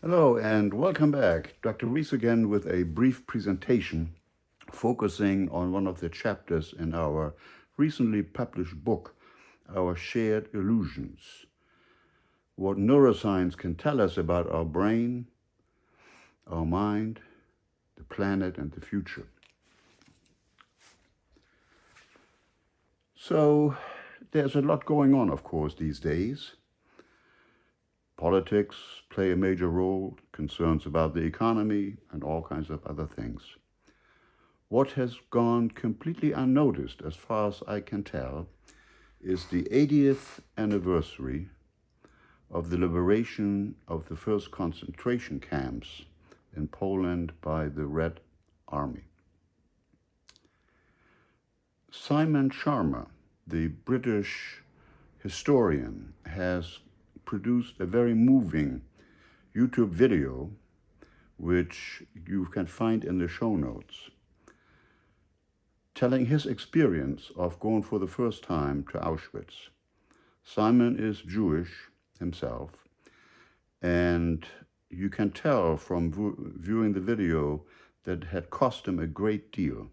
Hello and welcome back. Dr. Rees again with a brief presentation focusing on one of the chapters in our recently published book, Our Shared Illusions. What neuroscience can tell us about our brain, our mind, the planet, and the future. So, there's a lot going on, of course, these days. Politics play a major role, concerns about the economy, and all kinds of other things. What has gone completely unnoticed, as far as I can tell, is the 80th anniversary of the liberation of the first concentration camps in Poland by the Red Army. Simon Sharma, the British historian, has produced a very moving YouTube video, which you can find in the show notes, telling his experience of going for the first time to Auschwitz. Simon is Jewish himself, and you can tell from viewing the video that it had cost him a great deal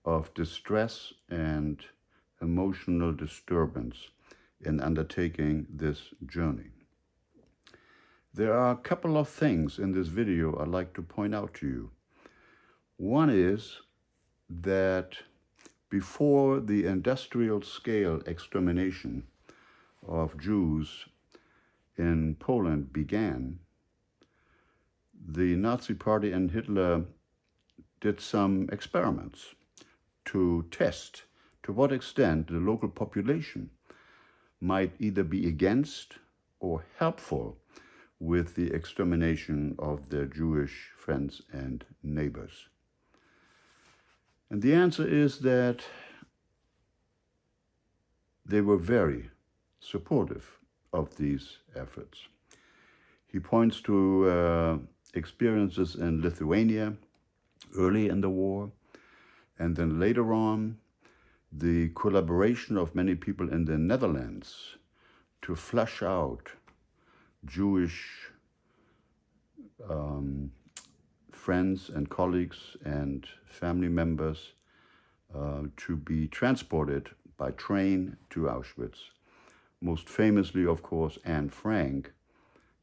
of distress and emotional disturbance in undertaking this journey. There are a couple of things in this video I'd like to point out to you. One is that before the industrial scale extermination of Jews in Poland began, the Nazi Party and Hitler did some experiments to test to what extent the local population might either be against or helpful with the extermination of their Jewish friends and neighbors. And the answer is that they were very supportive of these efforts. He points to experiences in Lithuania early in the war, and then later on, the collaboration of many people in the Netherlands to flush out Jewish friends and colleagues and family members to be transported by train to Auschwitz. Most famously, of course, Anne Frank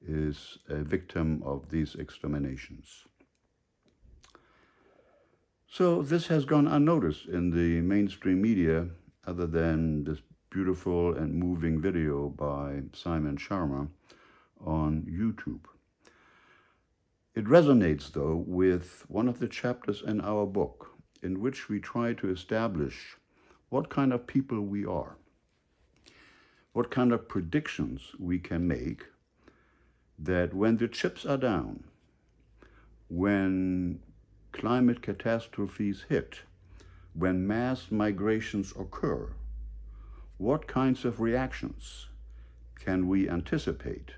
is a victim of these exterminations. So this has gone unnoticed in the mainstream media, other than this beautiful and moving video by Simon Sharma on YouTube. It resonates, though, with one of the chapters in our book, in which we try to establish what kind of people we are, what kind of predictions we can make that when the chips are down, when climate catastrophes hit, when mass migrations occur, what kinds of reactions can we anticipate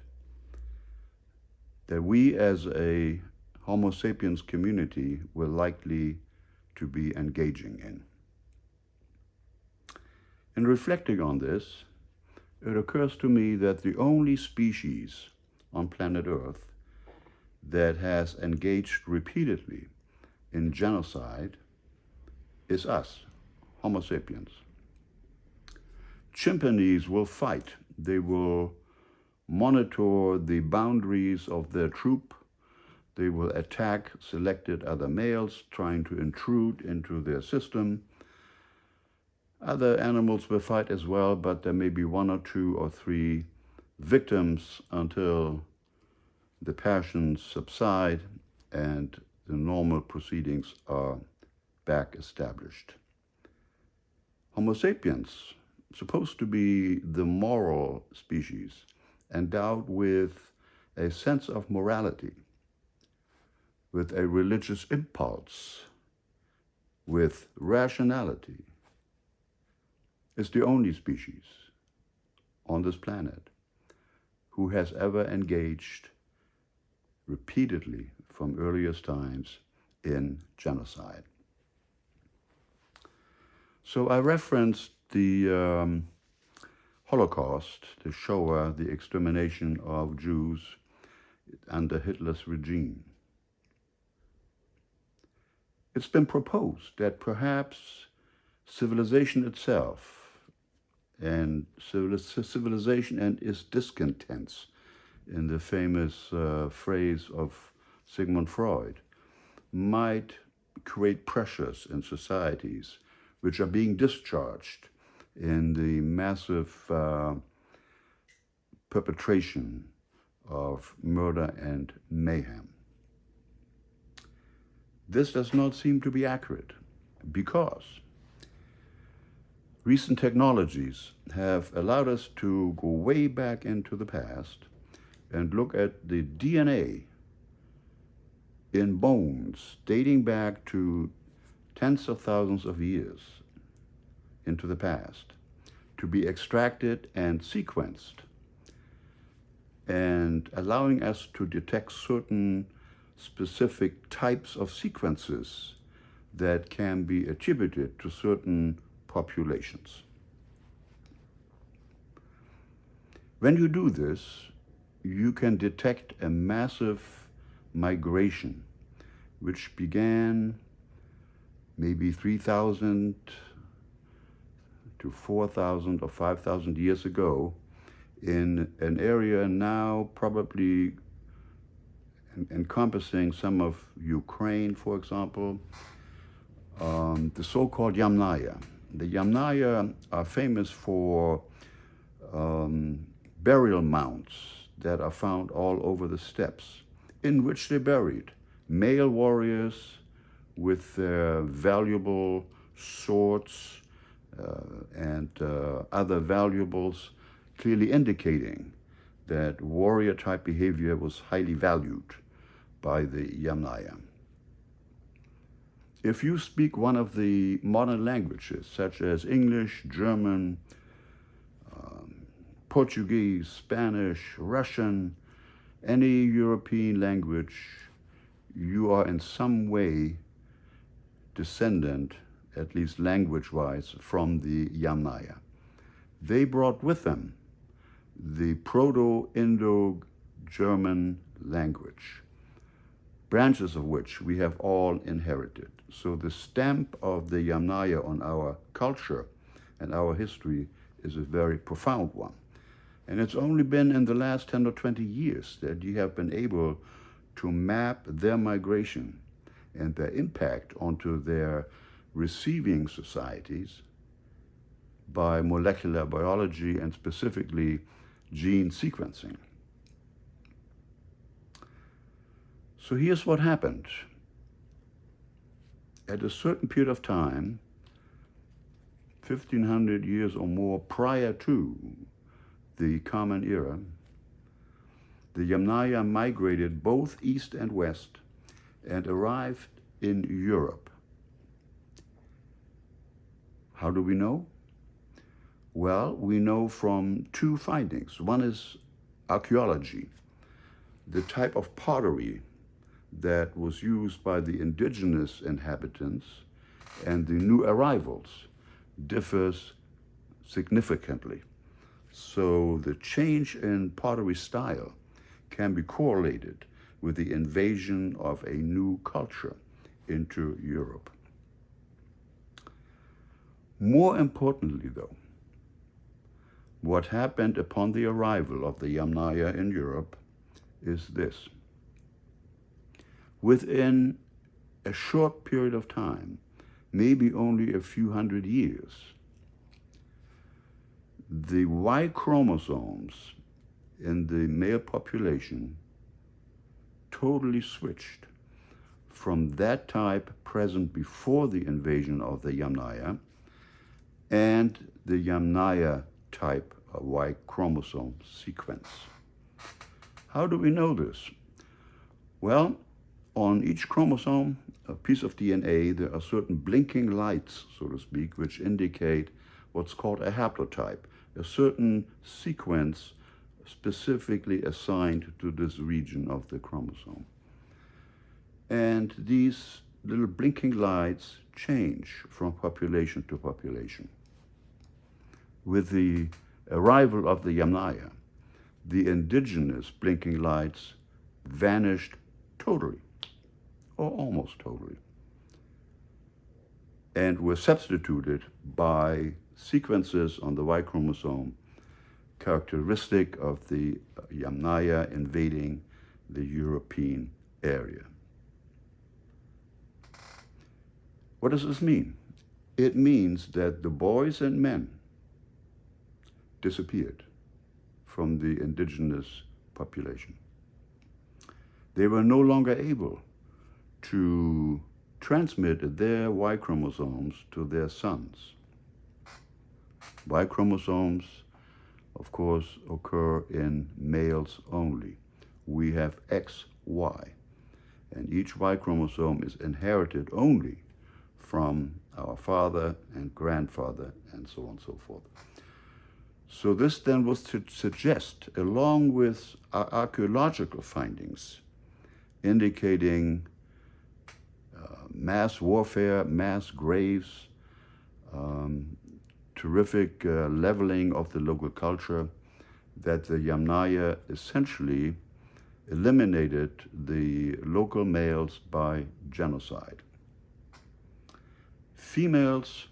that we as a Homo sapiens community will likely to be engaging in. In reflecting on this, it occurs to me that the only species on planet Earth that has engaged repeatedly in genocide is us, Homo sapiens. Chimpanzees will fight. They will monitor the boundaries of their troop. They will attack selected other males trying to intrude into their system. Other animals will fight as well, but there may be one or two or three victims until the passions subside and the normal proceedings are back established. Homo sapiens, supposed to be the moral species, endowed with a sense of morality, with a religious impulse, with rationality, is the only species on this planet who has ever engaged repeatedly from earliest times in genocide. So I referenced the Holocaust, the Shoah, the extermination of Jews under Hitler's regime. It's been proposed that perhaps civilization itself and civilization and its discontents, in the famous phrase of Sigmund Freud, might create pressures in societies which are being discharged in the massive perpetration of murder and mayhem. This does not seem to be accurate because recent technologies have allowed us to go way back into the past and look at the DNA in bones dating back to tens of thousands of years into the past to be extracted and sequenced, and allowing us to detect certain specific types of sequences that can be attributed to certain populations. When you do this, you can detect a massive migration which began maybe 3,000 to 4,000 or 5,000 years ago in an area now probably encompassing some of Ukraine, for example, the so-called Yamnaya. The Yamnaya are famous for burial mounds that are found all over the steppes, in which they buried male warriors with their valuable swords and other valuables, clearly indicating that warrior-type behavior was highly valued by the Yamnaya. If you speak one of the modern languages, such as English, German, Portuguese, Spanish, Russian, any European language, you are in some way descendant, at least language-wise, from the Yamnaya. They brought with them the Proto-Indo-German language, branches of which we have all inherited. So the stamp of the Yamnaya on our culture and our history is a very profound one. And it's only been in the last 10 or 20 years that you have been able to map their migration and their impact onto their receiving societies by molecular biology and specifically gene sequencing. So here's what happened. At a certain period of time, 1,500 years or more prior to the Common Era, the Yamnaya migrated both east and west and arrived in Europe. How do we know? Well, we know from two findings. One is archaeology, the type of pottery that was used by the indigenous inhabitants and the new arrivals differs significantly. So the change in pottery style can be correlated with the invasion of a new culture into Europe. More importantly, though, what happened upon the arrival of the Yamnaya in Europe is this. Within a short period of time, maybe only a few hundred years, the Y chromosomes in the male population totally switched from that type present before the invasion of the Yamnaya and the Yamnaya type of Y chromosome sequence. How do we know this? Well, on each chromosome, a piece of DNA, there are certain blinking lights, so to speak, which indicate what's called a haplotype, a certain sequence specifically assigned to this region of the chromosome. And these little blinking lights change from population to population. With the arrival of the Yamnaya, the indigenous blinking lights vanished totally, or almost totally, and were substituted by sequences on the Y chromosome characteristic of the Yamnaya invading the European area. What does this mean? It means that the boys and men disappeared from the indigenous population. They were no longer able to transmit their Y chromosomes to their sons. Y chromosomes, of course, occur in males only. We have XY, and each Y chromosome is inherited only from our father and grandfather, and so on and so forth. So this then was to suggest, along with archaeological findings indicating mass warfare, mass graves, terrific leveling of the local culture, that the Yamnaya essentially eliminated the local males by genocide. Females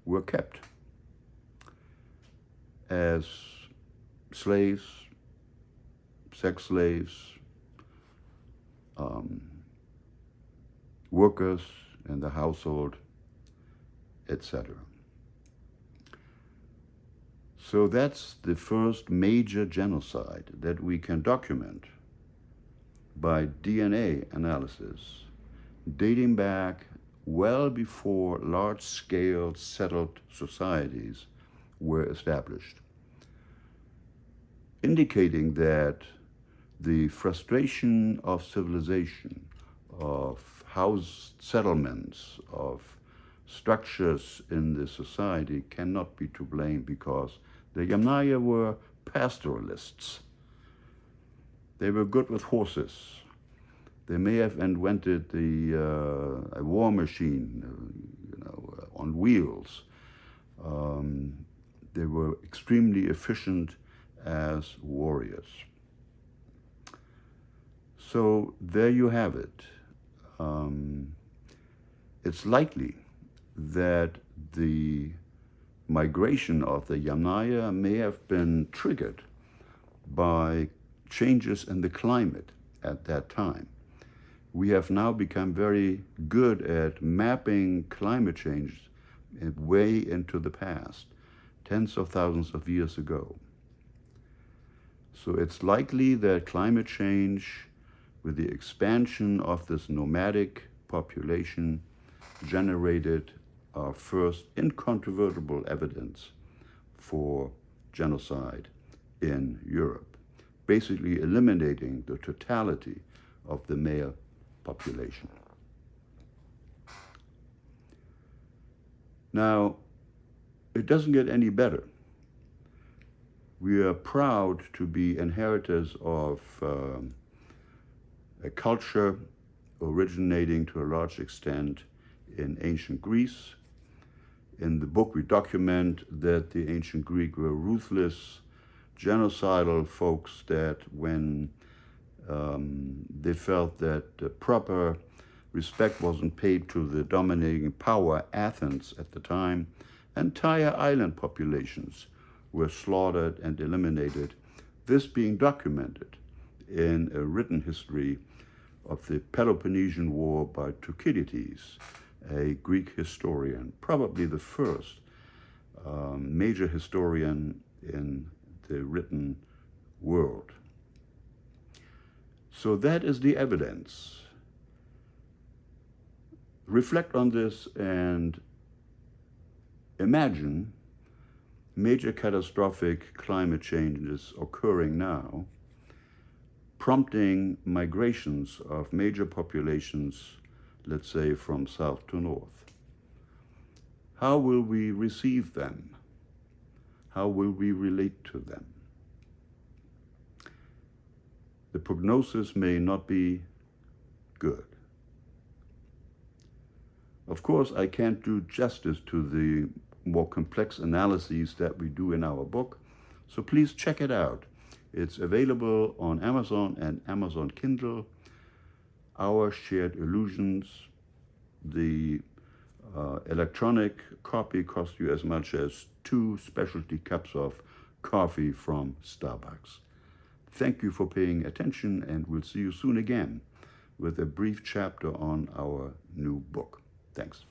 were kept as slaves, sex slaves, workers in the household, etc. So that's the first major genocide that we can document by DNA analysis, dating back well before large-scale settled societies were established, indicating that the frustration of civilization, of house settlements, of structures in the society cannot be to blame, because the Yamnaya were pastoralists. They were good with horses. They may have invented a war machine, on wheels. They were extremely efficient as warriors. So there you have it. It's likely that the migration of the Yamnaya may have been triggered by changes in the climate at that time. We have now become very good at mapping climate change way into the past, tens of thousands of years ago. So it's likely that climate change, with the expansion of this nomadic population, generated our first incontrovertible evidence for genocide in Europe, basically eliminating the totality of the male population. Now, it doesn't get any better. We are proud to be inheritors of a culture originating to a large extent in ancient Greece. In the book, we document that the ancient Greeks were ruthless, genocidal folks that when they felt that proper respect wasn't paid to the dominating power, Athens at the time, entire island populations were slaughtered and eliminated, this being documented in a written history of the Peloponnesian War by Thucydides, a Greek historian, probably the first major historian in the written world. So that is the evidence. Reflect on this and imagine major catastrophic climate changes occurring now, prompting migrations of major populations, let's say from south to north. How will we receive them? How will we relate to them? The prognosis may not be good. Of course, I can't do justice to the more complex analyses that we do in our book, so please check it out. It's available on Amazon and Amazon Kindle. Our Shared Illusions. The electronic copy costs you as much as 2 specialty cups of coffee from Starbucks. Thank you for paying attention, and we'll see you soon again with a brief chapter on our new book. Thanks.